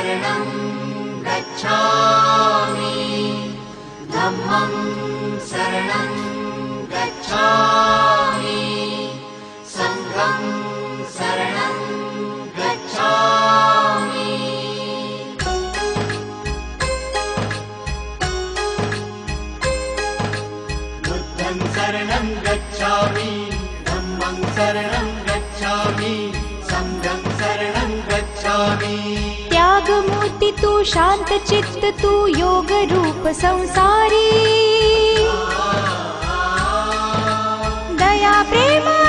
शरणं गच्छामि धम्मं शरणं गच्छामि संघं शरणं गच्छामि बुद्धं शरणं गच्छामि धम्मं शरणं गच्छामि संघं शरणं गच्छामि त्याग मूर्ति तू शांत चित्त तू योग रूप संसारी दया प्रेम